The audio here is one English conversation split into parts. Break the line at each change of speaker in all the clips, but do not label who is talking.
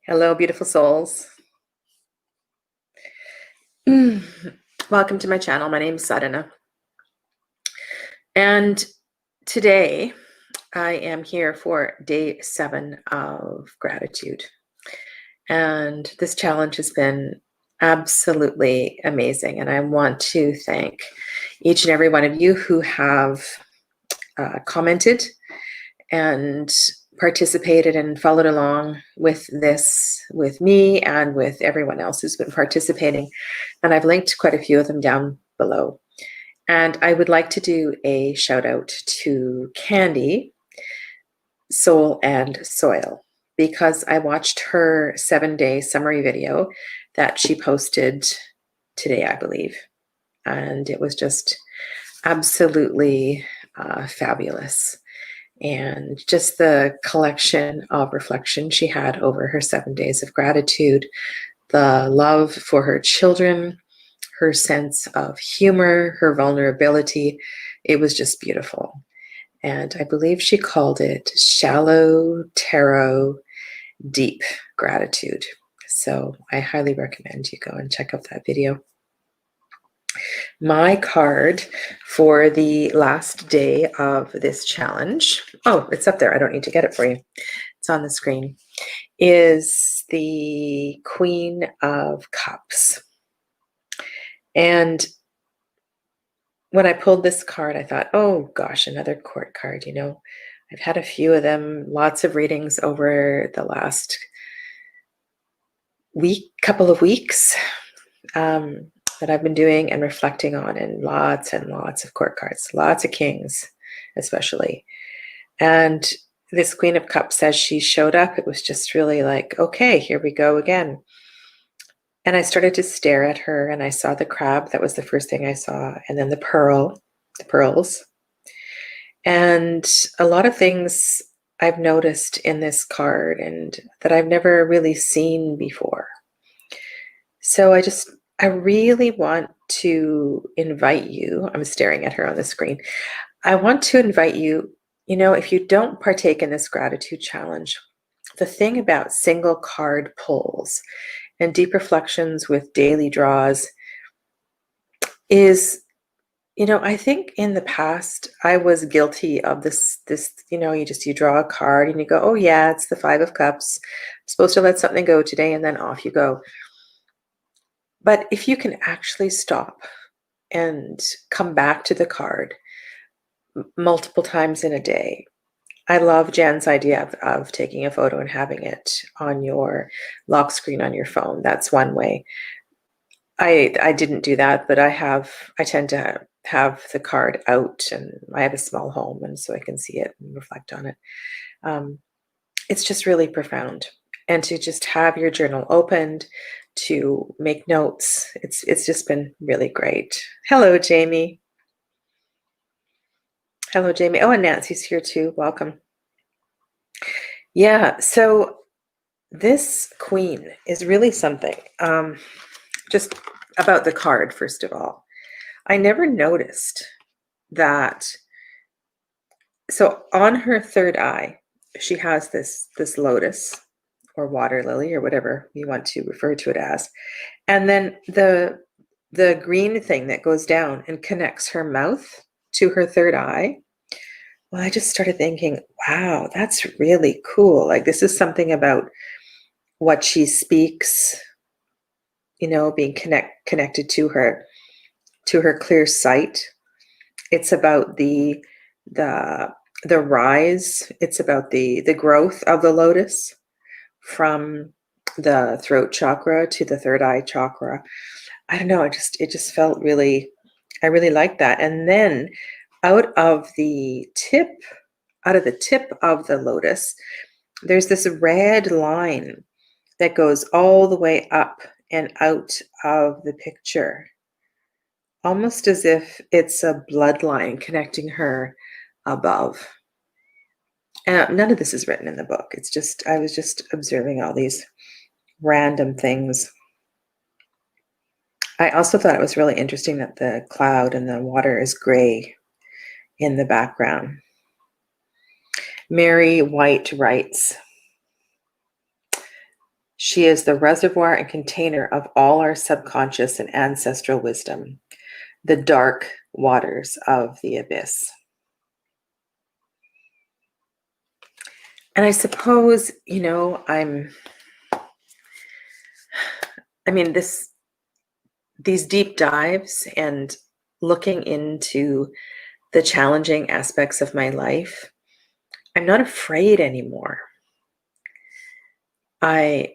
Hello, beautiful souls. Welcome to my channel. My name is Sadhana. And today I am here for day 7 of gratitude. And this challenge has been absolutely amazing. And I want to thank each and every one of you who have commented and participated and followed along with this, with me and with everyone else who's been participating. And I've linked quite a few of them down below. And I would like to do a shout out to Candy, Soul and Soil, because I watched her 7-day summary video that she posted today, I believe. And it was just absolutely fabulous. And just the collection of reflection she had over her 7 days of gratitude, the love for her children, her sense of humor, her vulnerability, it was just beautiful. And I believe she called it Shallow Tarot Deep Gratitude. So I highly recommend you go and check out that video. My card for the last day of this challenge, oh, it's up there. I don't need to get it for you. It's on the screen, is the Queen of Cups. And when I pulled this card, I thought, oh gosh, another court card. You know, I've had a few of them, lots of readings over the last couple of weeks. That I've been doing and reflecting on, and lots of court cards, lots of kings especially. And this Queen of Cups, as she showed up, it was just really like, okay, here we go again. And I started to stare at her, and I saw the crab. That was the first thing I saw. And then the pearls. And a lot of things I've noticed in this card and that I've never really seen before. So I really want to invite you. I'm staring at her on the screen. I want to invite you, you know, if you don't partake in this gratitude challenge, the thing about single card pulls and deep reflections with daily draws is, you know, I think in the past I was guilty of this, you know, you draw a card and you go, oh yeah, it's the 5 of Cups. I'm supposed to let something go today, and then off you go. But if you can actually stop and come back to the card multiple times in a day. I love Jan's idea of taking a photo and having it on your lock screen on your phone. That's one way. I didn't do that, but I tend to have the card out, and I have a small home, and so I can see it and reflect on it. It's just really profound. And to just have your journal opened, to make notes, it's just been really great. Hello, Jamie. Hello, Jamie. Oh, and Nancy's here too. Welcome. Yeah, so this Queen is really something. Just about the card, first of all. I never noticed that. So on her third eye, she has this lotus or water lily or whatever you want to refer to it as. And then the green thing that goes down and connects her mouth to her third eye. Well, I just started thinking, wow, that's really cool. Like, this is something about what she speaks, you know, being connected to her clear sight. It's about the rise. It's about the growth of the lotus from the throat chakra to the third eye chakra. I don't know. It just felt really, I really liked that. And then out of the tip of the lotus, there's this red line that goes all the way up and out of the picture, almost as if it's a bloodline connecting her above. And none of this is written in the book. It's just, I was just observing all these random things. I also thought it was really interesting that the cloud and the water is gray in the background. Mary White writes, She is the reservoir and container of all our subconscious and ancestral wisdom, the dark waters of the abyss. And I suppose, you know, these deep dives and looking into the challenging aspects of my life, I'm not afraid anymore. I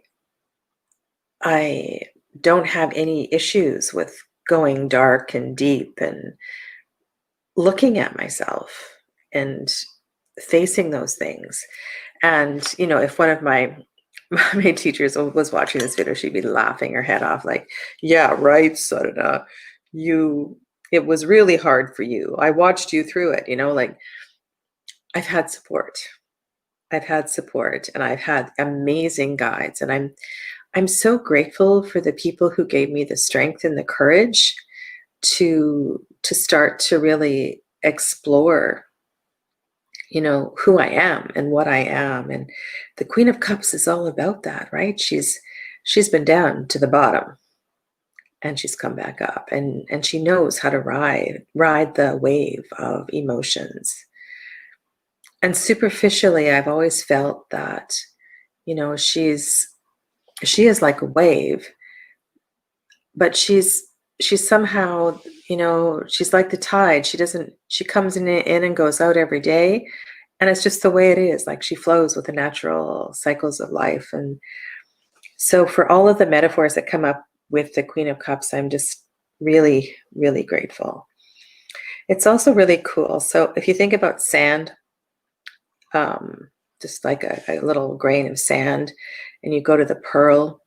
don't have any issues with going dark and deep and looking at myself and facing those things. And, you know, if one of my teachers was watching this video, she'd be laughing her head off like, yeah, right, Sadhana, it was really hard for you. I watched you through it, you know, like I've had support. And I've had amazing guides. And I'm so grateful for the people who gave me the strength and the courage to start to really explore, you know, who I am and what I am. And the Queen of Cups is all about that, right? She's been down to the bottom and she's come back up, and she knows how to ride the wave of emotions. And superficially, I've always felt that, you know, she is like a wave, but she's somehow, you know, she's like the tide. She comes in and goes out every day, and it's just the way it is. Like she flows with the natural cycles of life. And so for all of the metaphors that come up with the Queen of Cups, I'm just really, really grateful. It's also really cool. So if you think about sand, just like a little grain of sand, and you go to the pearl,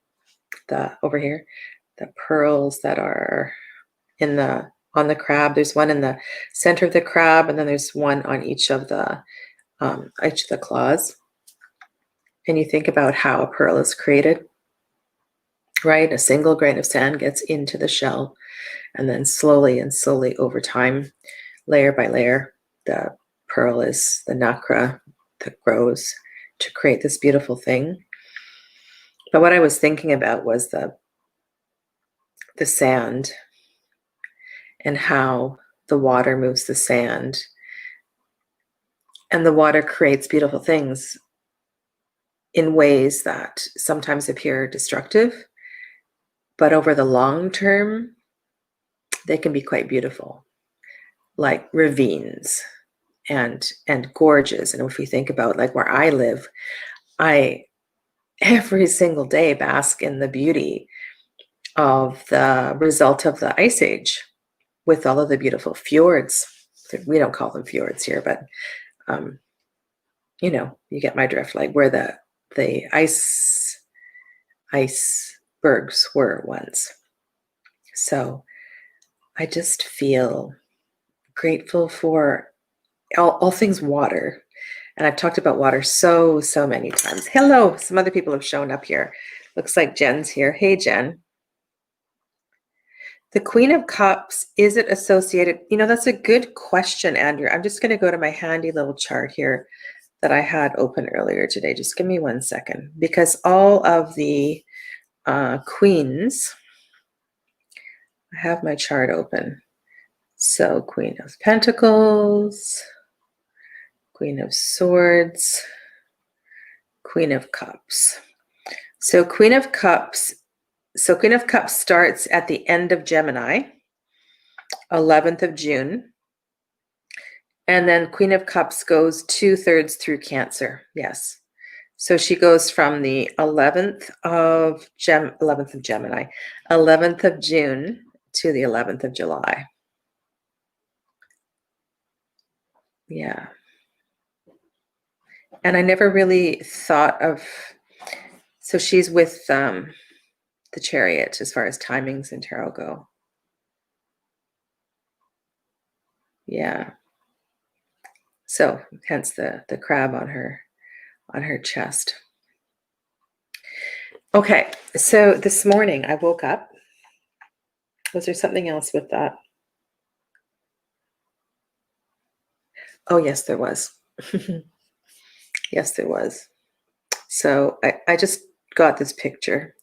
over here, the pearls that are on the crab. There's one in the center of the crab, and then there's one on each of the claws. And you think about how a pearl is created, right? A single grain of sand gets into the shell, and then slowly over time, layer by layer, the pearl is the nacre that grows to create this beautiful thing. But what I was thinking about was the sand, and how the water moves the sand, and the water creates beautiful things in ways that sometimes appear destructive, but over the long term, they can be quite beautiful, like ravines and gorges. And if we think about like where I live, I every single day bask in the beauty of the result of the ice age, with all of the beautiful fjords. We don't call them fjords here, but you know, you get my drift, like where the icebergs were once. So I just feel grateful for all things water. And I've talked about water so many times. Hello, some other people have shown up here. Looks like Jen's here. Hey, Jen. The Queen of Cups, is it associated? You know, that's a good question, Andrew. I'm just going to go to my handy little chart here that I had open earlier today. Just give me 1 second, because all of the queens, I have my chart open. So Queen of Pentacles, Queen of Swords, Queen of Cups. So Queen of Cups starts at the end of Gemini, 11th of June. And then Queen of Cups goes 2/3 through Cancer. Yes. So she goes from the 11th of Gemini, 11th of June to the 11th of July. Yeah. And I never really thought of, so she's with the Chariot as far as timings in tarot go. Yeah. So hence the crab on her chest. Okay, so this morning I woke up. Was there something else with that? Oh, yes, there was. Yes, there was. So I just got this picture.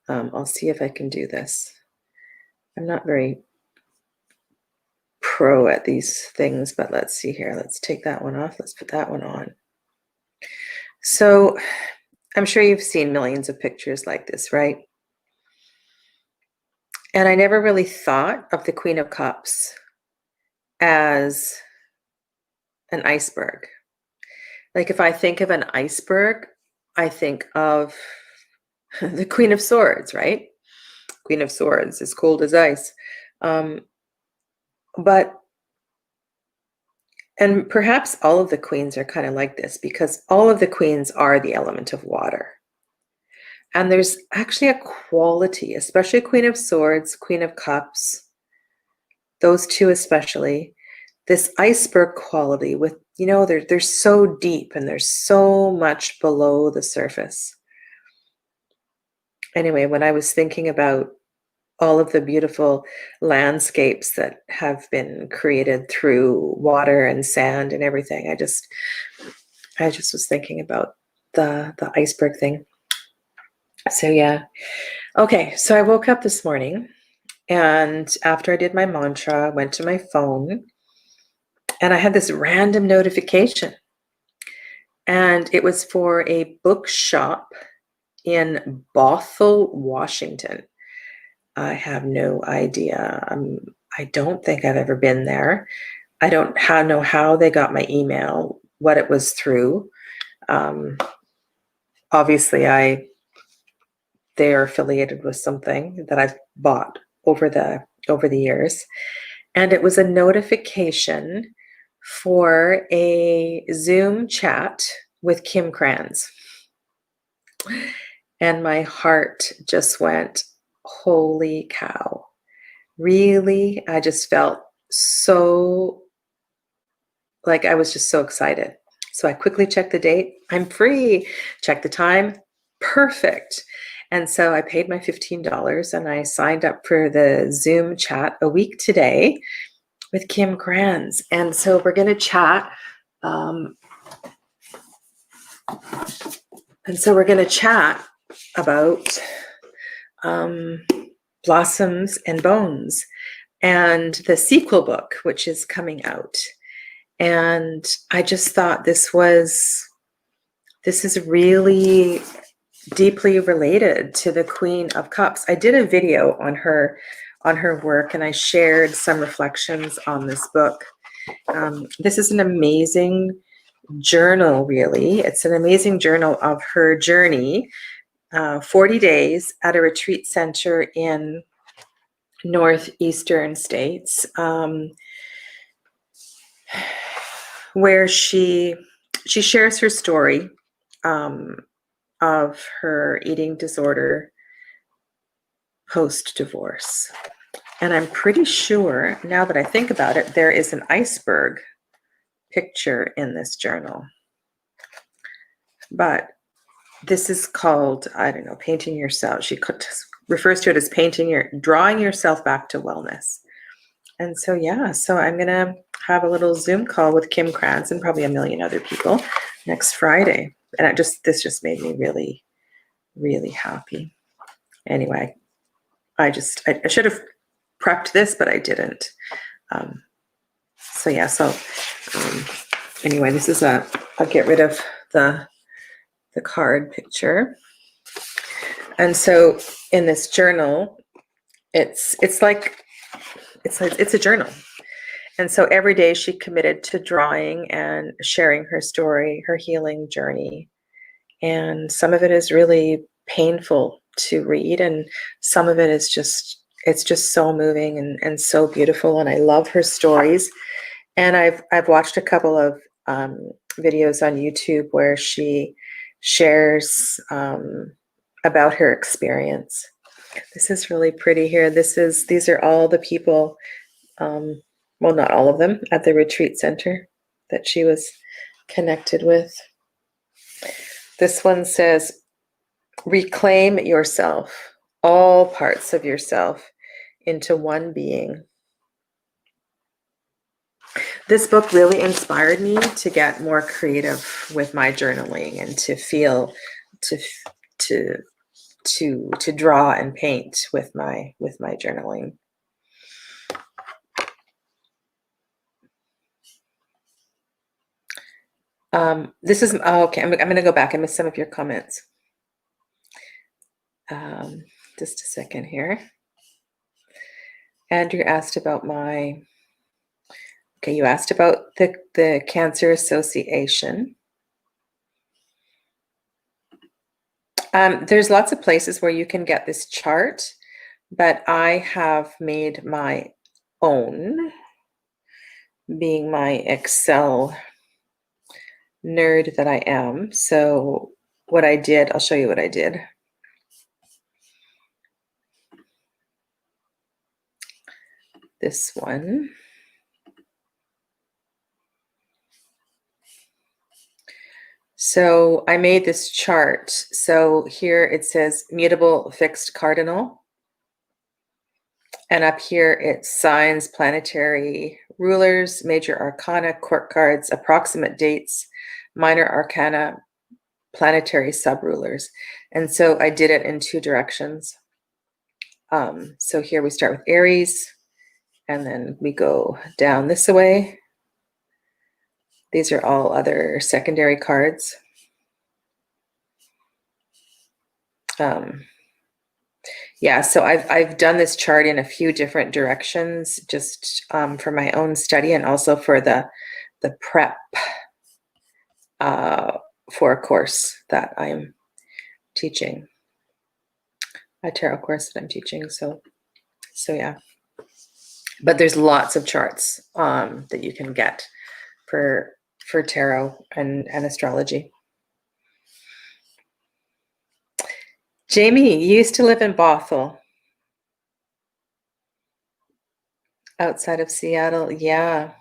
I'll see if I can do this. I'm not very pro at these things, but let's see here. Let's take that one off. Let's put that one on. So I'm sure you've seen millions of pictures like this, right? And I never really thought of the Queen of Cups as an iceberg. Like if I think of an iceberg, I think of the Queen of Swords, right? Queen of Swords, as cold as ice. And perhaps all of the queens are kind of like this, because all of the queens are the element of water. And there's actually a quality, especially Queen of Swords, Queen of Cups, those two especially, this iceberg quality with, you know, they're so deep and there's so much below the surface. Anyway, when I was thinking about all of the beautiful landscapes that have been created through water and sand and everything, I just was thinking about the iceberg thing. So yeah. Okay, so I woke up this morning, and after I did my mantra, I went to my phone, and I had this random notification. And it was for a bookshop in Bothell, Washington. I have no idea. I don't think I've ever been there. I don't know how they got my email, what it was through. Obviously, they are affiliated with something that I've bought over the years. And it was a notification for a Zoom chat with Kim Kranz. And my heart just went, holy cow. Really? I just felt so, like I was just so excited. So I quickly checked the date. I'm free. Check the time. Perfect. And so I paid my $15 and I signed up for the Zoom chat a week today with Kim Kranz. And so we're going to chat. About Blossoms and Bones and the sequel book, which is coming out. And I just thought this is really deeply related to the Queen of Cups. I did a video on her work, and I shared some reflections on this book. This is an amazing journal, really. It's an amazing journal of her journey, 40 days at a retreat center in northeastern states, where she shares her story of her eating disorder post-divorce. And I'm pretty sure, now that I think about it, there is an iceberg picture in this journal. But this is called, I don't know, painting yourself. She refers to it as drawing yourself back to wellness. And so, yeah, so I'm going to have a little Zoom call with Kim Kranz and probably a million other people next Friday. And this just made me really, really happy. Anyway, I should have prepped this, but I didn't. Anyway, this is I'll get rid of the card picture. And so in this journal, it's a journal. And so every day she committed to drawing and sharing her story, her healing journey. And some of it is really painful to read, and some of it is it's just so moving and so beautiful. And I love her stories. And I've watched a couple of videos on YouTube where she shares about her experience. This is really pretty here. These are all the people, well, not all of them, at the retreat center that she was connected with. This one says, reclaim yourself, all parts of yourself, into one being. This book really inspired me to get more creative with my journaling and to feel, to to draw and paint with my journaling. This is okay. I'm going to go back. I missed some of your comments. Just a second here. Andrew asked about my. Okay, you asked about the Cancer Association. There's lots of places where you can get this chart, but I have made my own, being my Excel nerd that I am. So what I did, I'll show you what I did. This one. So I made this chart. So here it says mutable fixed cardinal. And up here it's signs, planetary rulers, major arcana, court cards, approximate dates, minor arcana, planetary sub-rulers. And so I did it in 2 directions. So here we start with Aries, and then we go down this way. These are all other secondary cards. Yeah, so I've done this chart in a few different directions, just for my own study, and also for the prep for a course that I'm teaching, a tarot course that I'm teaching. So yeah. But there's lots of charts that you can get for tarot and astrology. Jamie, you used to live in Bothell, outside of Seattle. Yeah.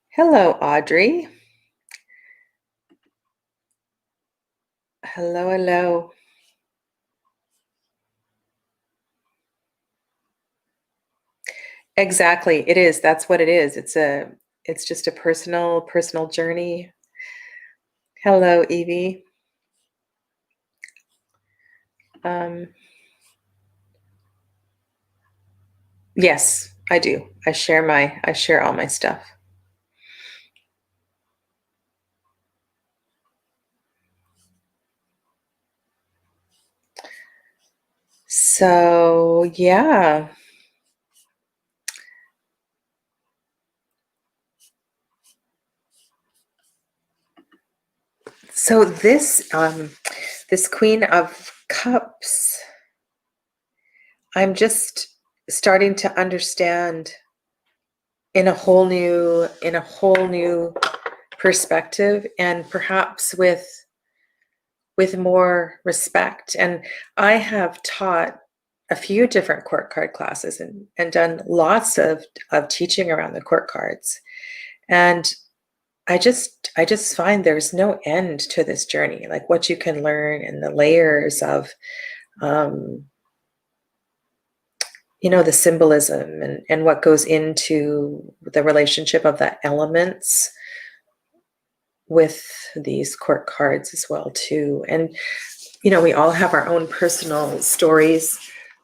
Hello, Audrey. Hello, hello. Exactly. It is. That's what it is. It's just a personal journey. Hello, Yvie. Yes, I do. I share all my stuff. So, yeah. So this this Queen of Cups, I'm just starting to understand in a whole new perspective, and perhaps with more respect. And I have taught a few different court card classes and done lots of teaching around the court cards. And I just find there's no end to this journey, like what you can learn and the layers of, you know, the symbolism and what goes into the relationship of the elements with these court cards as well too. And, you know, we all have our own personal stories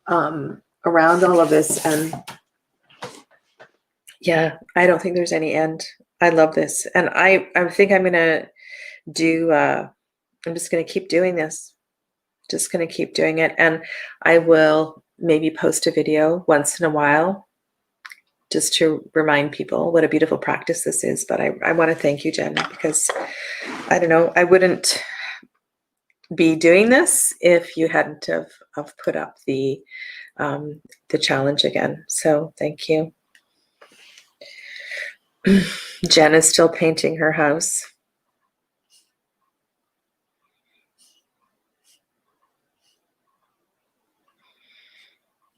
around all of this. And yeah, I don't think there's any end. I love this. And I think I'm going to do, I'm just going to keep doing this. Just going to keep doing it. And I will maybe post a video once in a while just to remind people what a beautiful practice this is. But I want to thank you, Jen, because I don't know, I wouldn't be doing this if you hadn't have put up the challenge again. So thank you. Jen is still painting her house.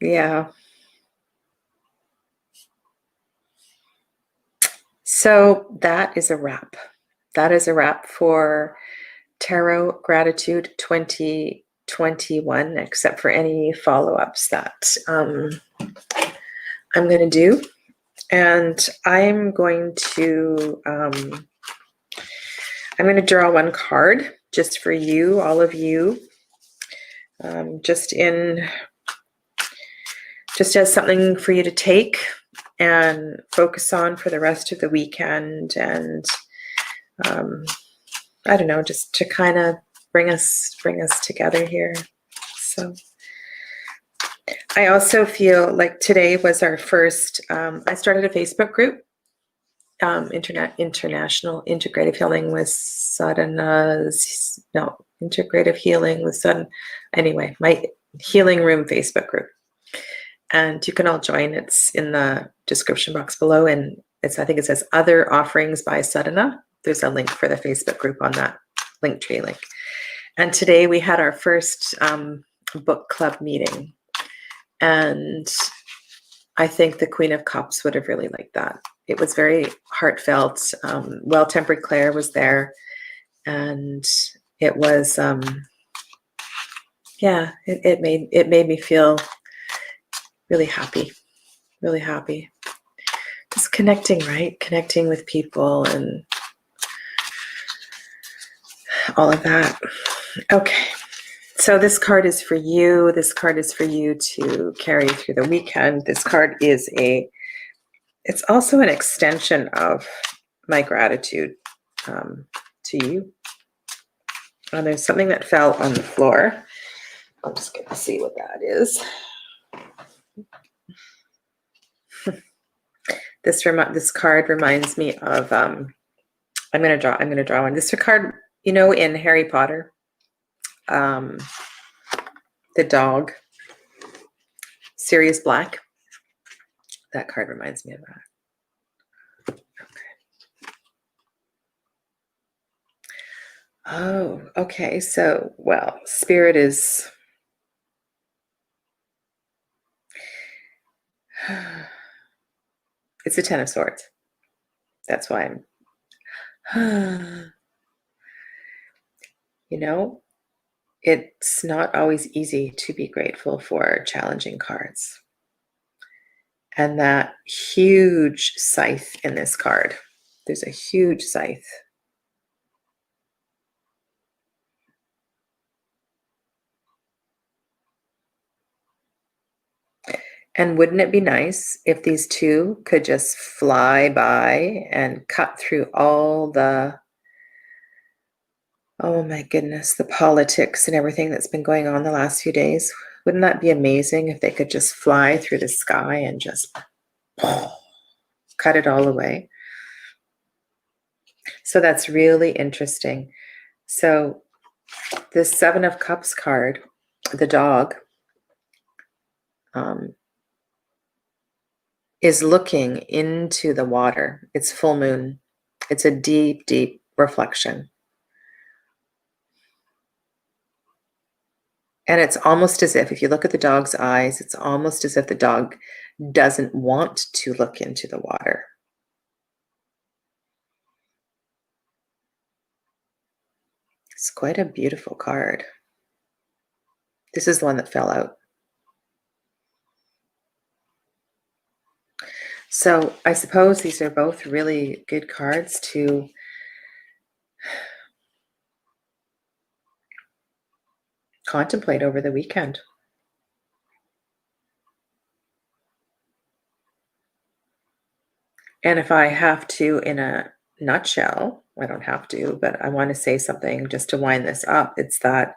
Yeah. So that is a wrap. That is a wrap for Tarot Gratitude 2021, except for any follow-ups that I'm going to do. And I'm going to draw one card just for you, all of you. just as something for you to take and focus on for the rest of the weekend, and I don't know, just to kind of bring us together here. So I also feel like today was our first, I started a Facebook group, International Integrative Healing with Sadhana, Integrative Healing with Sadhana, anyway, my Healing Room Facebook group. And you can all join. It's in the description box below, and I think it says Other Offerings by Sadhana. There's a link for the Facebook group on that Linktree link. And today we had our first book club meeting, and I think the Queen of Cups would have really liked that. It was very heartfelt. Well-tempered Clair was there, and it was it made me feel really happy, just connecting, right? Connecting with people and all of that. Okay, so this card is for you. This card is for you to carry through the weekend. This card is it's also an extension of my gratitude to you. There's something that fell on the floor. I'm just going to see what that is. This card reminds me of I'm going to draw one. This card, you know, in Harry Potter, the dog, Sirius Black. That card reminds me of that. Okay. Oh, okay. So, well, Spirit is it's a Ten of Swords. That's why I'm you know, it's not always easy to be grateful for challenging cards. And that huge scythe in this card. There's a huge scythe. And wouldn't it be nice if these two could just fly by and cut through all the, oh my goodness, the politics and everything that's been going on the last few days? Wouldn't that be amazing if they could just fly through the sky and just cut it all away? So that's really interesting. So this Seven of Cups card, the dog, is looking into the water. It's full moon. It's a deep, deep reflection. And it's almost as if you look at the dog's eyes, it's almost as if the dog doesn't want to look into the water. It's quite a beautiful card. This is the one that fell out. So I suppose these are both really good cards to contemplate over the weekend. And if I have to, in a nutshell, I don't have to, but I want to say something just to wind this up. It's that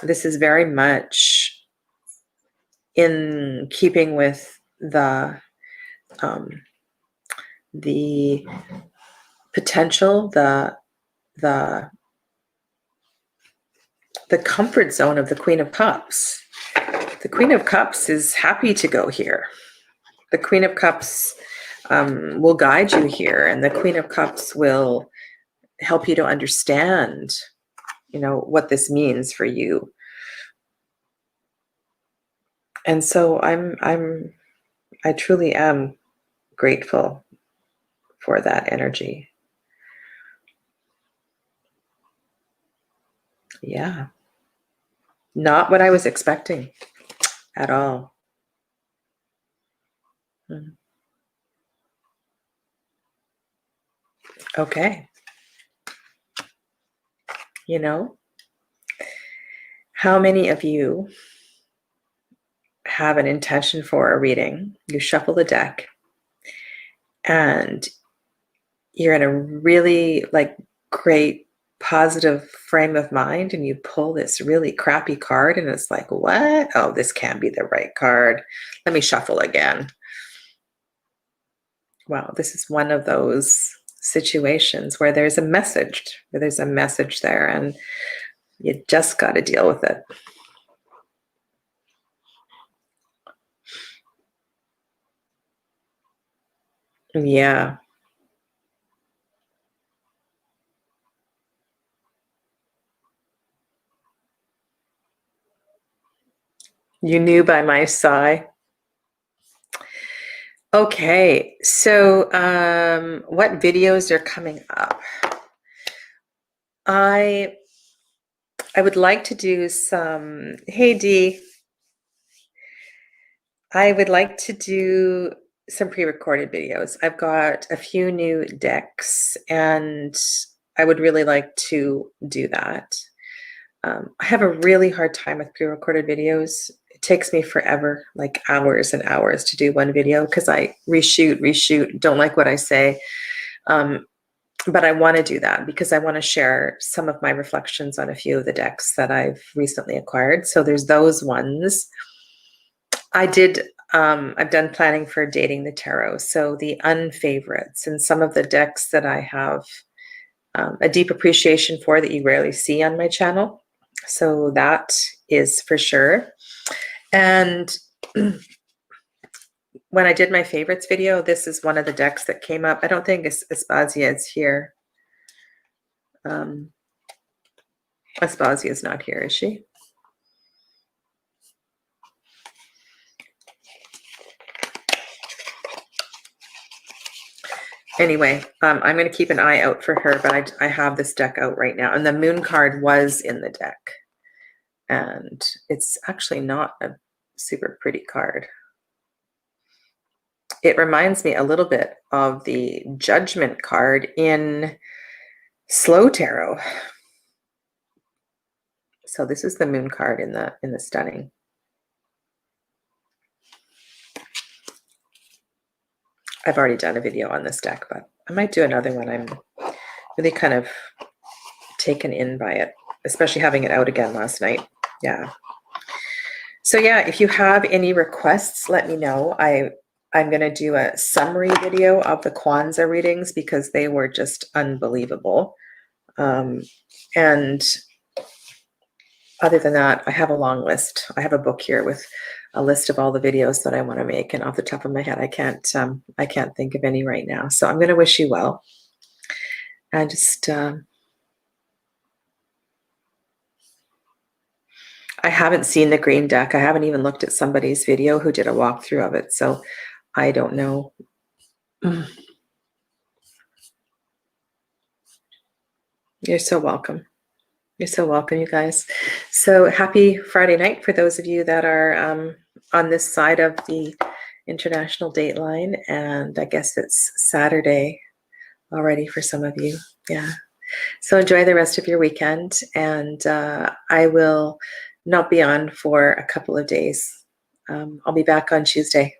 this is very much in keeping with the potential, the comfort zone of the Queen of Cups. The Queen of Cups is happy to go here. The Queen of Cups will guide you here, and the Queen of Cups will help you to understand, you know, what this means for you. And so I truly am grateful for that energy. Yeah. Not what I was expecting at all. Okay. You know, How many of you have an intention for a reading? You shuffle the deck and you're in a really like great positive frame of mind, and you pull this really crappy card and it's like, what? Oh, this can't be the right card. Let me shuffle again. Wow, this is one of those situations where there's a message, there, and you just got to deal with it. Yeah. You knew by my sigh. Okay, so what videos are coming up? I would like to do some, hey Dee, I would like to do some pre-recorded videos. I've got a few new decks and I would really like to do that. I have a really hard time with pre-recorded videos. It takes me forever, like hours and hours to do one video because I reshoot, don't like what I say. But I want to do that because I want to share some of my reflections on a few of the decks that I've recently acquired. So there's those ones. I've done planning for Dating the Tarot. So the unfavorites and some of the decks that I have a deep appreciation for that you rarely see on my channel. So that is for sure. And when I did my favorites video, this is one of the decks that came up. I don't think Aspasia is here. Aspasia is not here, is she? Anyway, I'm going to keep an eye out for her, but I have this deck out right now. And the moon card was in the deck. And it's actually not a super pretty card. It reminds me a little bit of the Judgment card in Slow Tarot. So this is the moon card in the stunning. I've already done a video on this deck, but I might do another one. I'm really kind of taken in by it, especially having it out again last night. Yeah. So yeah, if you have any requests, let me know. I'm going to do a summary video of the Kwanzaa readings because they were just unbelievable. And other than that, I have a long list. I have a book here with a list of all the videos that I want to make, and off the top of my head, I can't think of any right now. So I'm going to wish you well, and just I haven't seen the green deck. I haven't even looked at somebody's video who did a walkthrough of it, so I don't know. You're so welcome. You're so welcome, you guys. So happy Friday night for those of you that are on this side of the international date line. And I guess it's Saturday already for some of you. Yeah. So enjoy the rest of your weekend. And I will not be on for a couple of days. I'll be back on Tuesday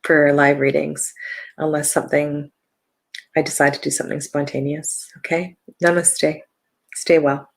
for live readings, unless I decide to do something spontaneous. Okay. Namaste. Stay well.